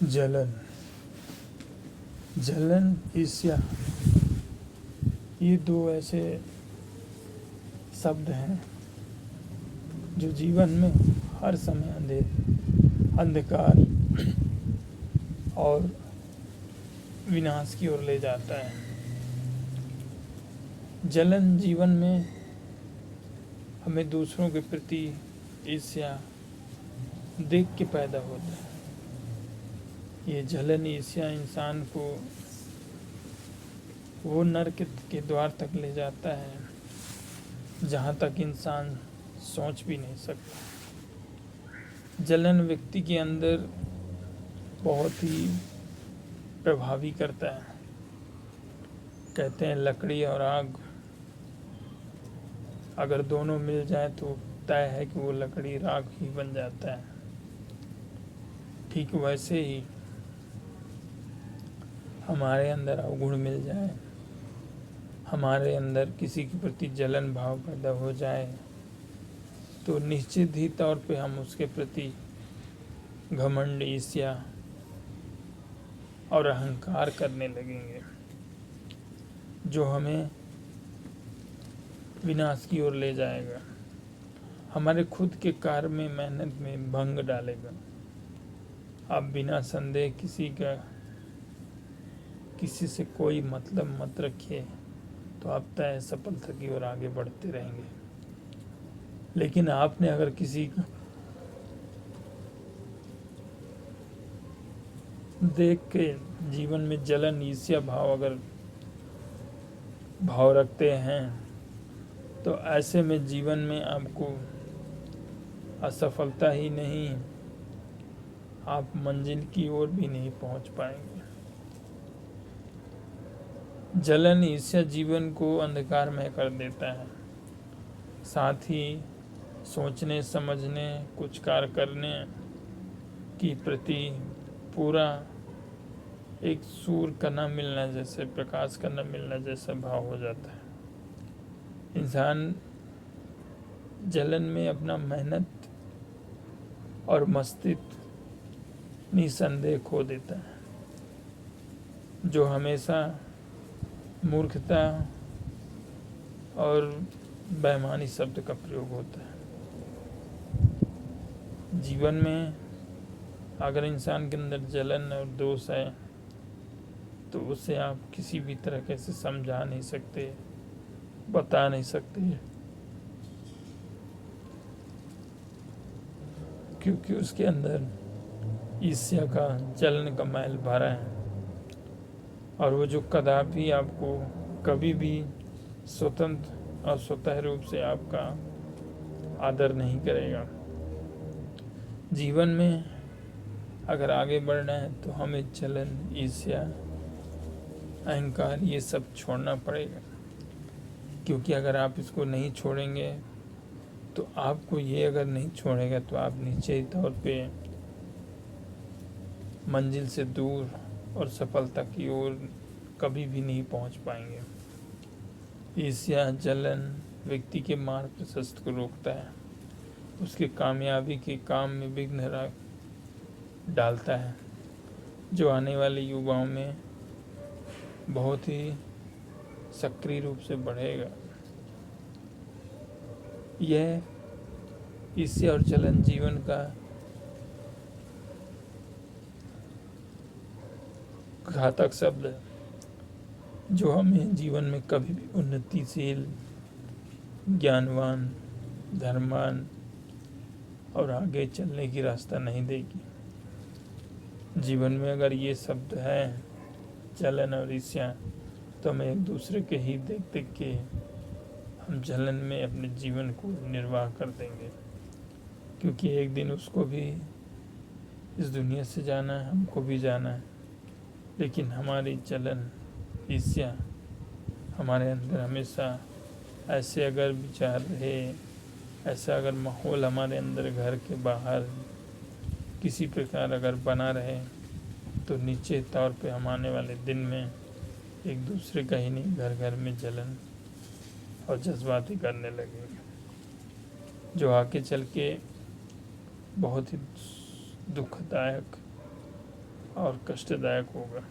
जलन, जलन, ईर्ष्या, ये दो ऐसे शब्द हैं जो जीवन में हर समय अंधकार और विनाश की ओर ले जाता है। जलन जीवन में हमें दूसरों के प्रति ईर्ष्या देख के पैदा होता है। ये जलन ईर्ष्या इंसान को वो नरक के द्वार तक ले जाता है जहाँ तक इंसान सोच भी नहीं सकता। जलन व्यक्ति के अंदर बहुत ही प्रभावी करता है। कहते हैं लकड़ी और आग अगर दोनों मिल जाए तो तय है कि वो लकड़ी राख ही बन जाता है। ठीक वैसे ही हमारे अंदर अवगुण मिल जाए, हमारे अंदर किसी के प्रति जलन भाव पैदा हो जाए तो निश्चित ही तौर पे हम उसके प्रति घमंड, ईर्ष्या और अहंकार करने लगेंगे, जो हमें विनाश की ओर ले जाएगा, हमारे खुद के कार्य में, मेहनत में भंग डालेगा। आप बिना संदेह किसी से कोई मतलब मत रखिए तो आप तय सफलता की ओर आगे बढ़ते रहेंगे। लेकिन आपने अगर किसी को देख के जीवन में जलन, ईर्ष्या भाव अगर भाव रखते हैं तो ऐसे में जीवन में आपको असफलता ही नहीं, आप मंजिल की ओर भी नहीं पहुंच पाएंगे। जलन, ईर्ष्या जीवन को अंधकारमय कर देता है, साथ ही सोचने, समझने, कुछ कार्य करने की प्रति पूरा एक सूर का न मिलना जैसे, प्रकाश का न मिलना जैसा भाव हो जाता है। इंसान जलन में अपना मेहनत और मस्तिष्क निसंदेह खो देता है, जो हमेशा मूर्खता और बेईमानी शब्द का प्रयोग होता है। जीवन में अगर इंसान के अंदर जलन और दोष है तो उसे आप किसी भी तरह से समझा नहीं सकते, बता नहीं सकते, क्योंकि उसके अंदर ईर्ष्या का, जलन का मैल भरा है और वो जो कदापि आपको कभी भी स्वतंत्र और स्वतः रूप से आपका आदर नहीं करेगा। जीवन में अगर आगे बढ़ना है तो हमें जलन, ईर्ष्या, अहंकार ये सब छोड़ना पड़ेगा, क्योंकि अगर आप इसको नहीं छोड़ेंगे तो आपको ये अगर नहीं छोड़ेगा तो आप निश्चित तौर पे मंजिल से दूर और सफलता की ओर कभी भी नहीं पहुंच पाएंगे। ईर्ष्या, जलन व्यक्ति के मार्ग प्रशस्त को रोकता है, उसके कामयाबी के काम में विघ्न डालता है, जो आने वाले युवाओं में बहुत ही सक्रिय रूप से बढ़ेगा। यह ईर्ष्या और जलन जीवन का घातक शब्द है, जो हमें जीवन में कभी भी उन्नतिशील, ज्ञानवान, धर्मवान और आगे चलने की रास्ता नहीं देगी। जीवन में अगर ये शब्द है, जलन और ईर्ष्या, तो हमें एक दूसरे के ही देख देख के हम जलन में अपने जीवन को निर्वाह कर देंगे, क्योंकि एक दिन उसको भी इस दुनिया से जाना है, हमको भी जाना है। लेकिन हमारी जलन, ईर्ष्या हमारे अंदर हमेशा ऐसे अगर विचार रहे, ऐसा अगर माहौल हमारे अंदर घर के बाहर किसी प्रकार अगर बना रहे तो निश्चित तौर पे हम आने वाले दिन में एक दूसरे का ही नहीं, घर घर में जलन और जज्बाती करने लगेंगे, जो आगे चल के बहुत ही दुखदायक और कष्टदायक होगा।